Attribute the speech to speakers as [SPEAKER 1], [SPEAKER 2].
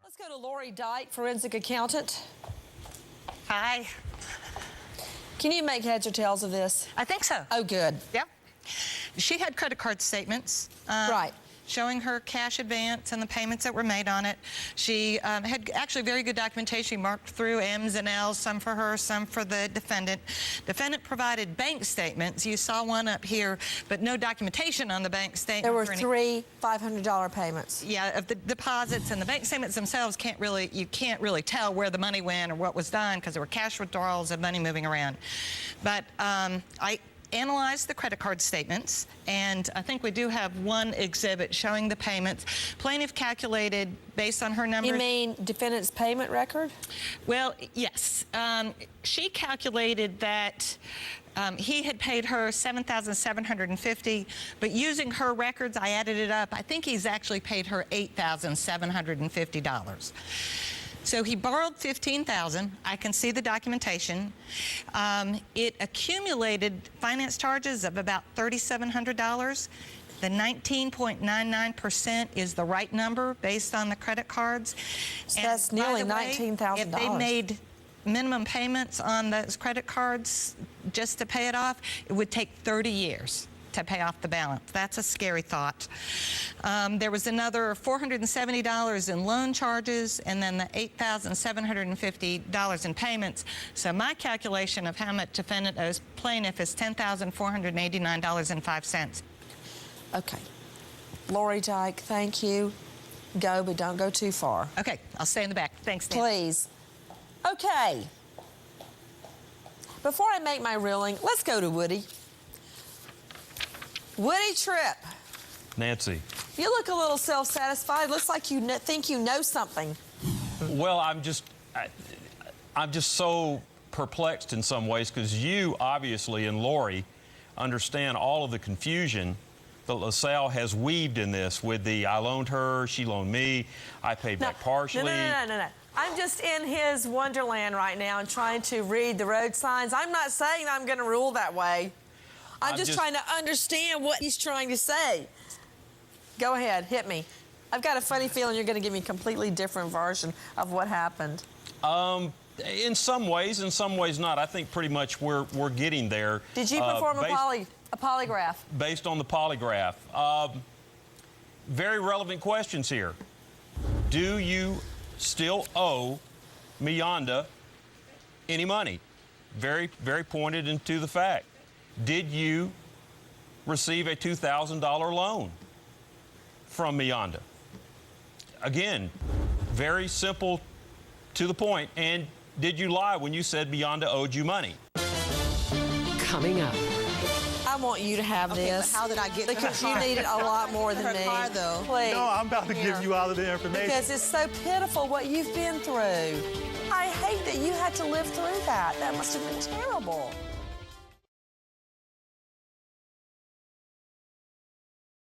[SPEAKER 1] Let's go to Laurie Dyke, forensic accountant.
[SPEAKER 2] Hi.
[SPEAKER 1] Can you make heads or tails of this?
[SPEAKER 2] I think so.
[SPEAKER 1] Oh, good.
[SPEAKER 2] Yep. She had credit card statements.
[SPEAKER 1] Right.
[SPEAKER 2] Showing her cash advance and the payments that were made on it. She had actually very good documentation. She marked through M's and L's, some for her, some for the defendant. Defendant provided bank statements. You saw one up here, but no documentation on the bank statement.
[SPEAKER 1] There were three $500 payments.
[SPEAKER 2] Yeah, of the deposits, and the bank statements themselves you can't really tell where the money went or what was done because there were cash withdrawals and money moving around. But I analyzed the credit card statements, and I think we do have one exhibit showing the payments. Plaintiff calculated based on her numbers.
[SPEAKER 1] You mean defendant's payment record?
[SPEAKER 2] Well, yes. She calculated that he had paid her $7,750, but using her records, I added it up. I think he's actually paid her $8,750. So he borrowed $15,000. I can see the documentation. It accumulated finance charges of about $3,700. The 19.99% is the right number based on the credit cards.
[SPEAKER 1] So that's nearly $19,000.
[SPEAKER 2] If they made minimum payments on those credit cards just to pay it off, it would take 30 years to pay off the balance. That's a scary thought. There was another $470 in loan charges, and then the $8,750 in payments. So my calculation of how much defendant owes plaintiff is $10,489.05.
[SPEAKER 1] Okay. Laurie Dyke, thank you. Go, but don't go too far.
[SPEAKER 2] Okay, I'll stay in the back. Thanks, Dan.
[SPEAKER 1] Please. Okay. Before I make my ruling, let's go to Woody. Woody Tripp.
[SPEAKER 3] Nancy.
[SPEAKER 1] You look a little self-satisfied. Looks like you think you know something.
[SPEAKER 3] Well, I'm just so perplexed in some ways because you obviously and Laurie understand all of the confusion that LaSalle has weaved in this with the I loaned her, she loaned me, I paid back partially.
[SPEAKER 1] No. I'm just in his wonderland right now and trying to read the road signs. I'm not saying I'm going to rule that way. I'm just trying to understand what he's trying to say. Go ahead, hit me. I've got a funny feeling you're going to give me a completely different version of what happened.
[SPEAKER 3] In some ways not. I think pretty much we're getting there.
[SPEAKER 1] Did you perform a polygraph?
[SPEAKER 3] Based on the polygraph. Very relevant questions here. Do you still owe Miyanda any money? Very, very pointed and to the fact. Did you receive a $2,000 loan from Miyanda? Again, very simple to the point. And did you lie when you said Miyanda owed you money?
[SPEAKER 4] Coming up.
[SPEAKER 1] I want you to have this.
[SPEAKER 5] How did I get
[SPEAKER 1] because you need it a lot more than me.
[SPEAKER 5] Car, though.
[SPEAKER 1] Please.
[SPEAKER 6] No, I'm about to give you all of the information.
[SPEAKER 1] Because it's so pitiful what you've been through. I hate that you had to live through that. That must have been terrible.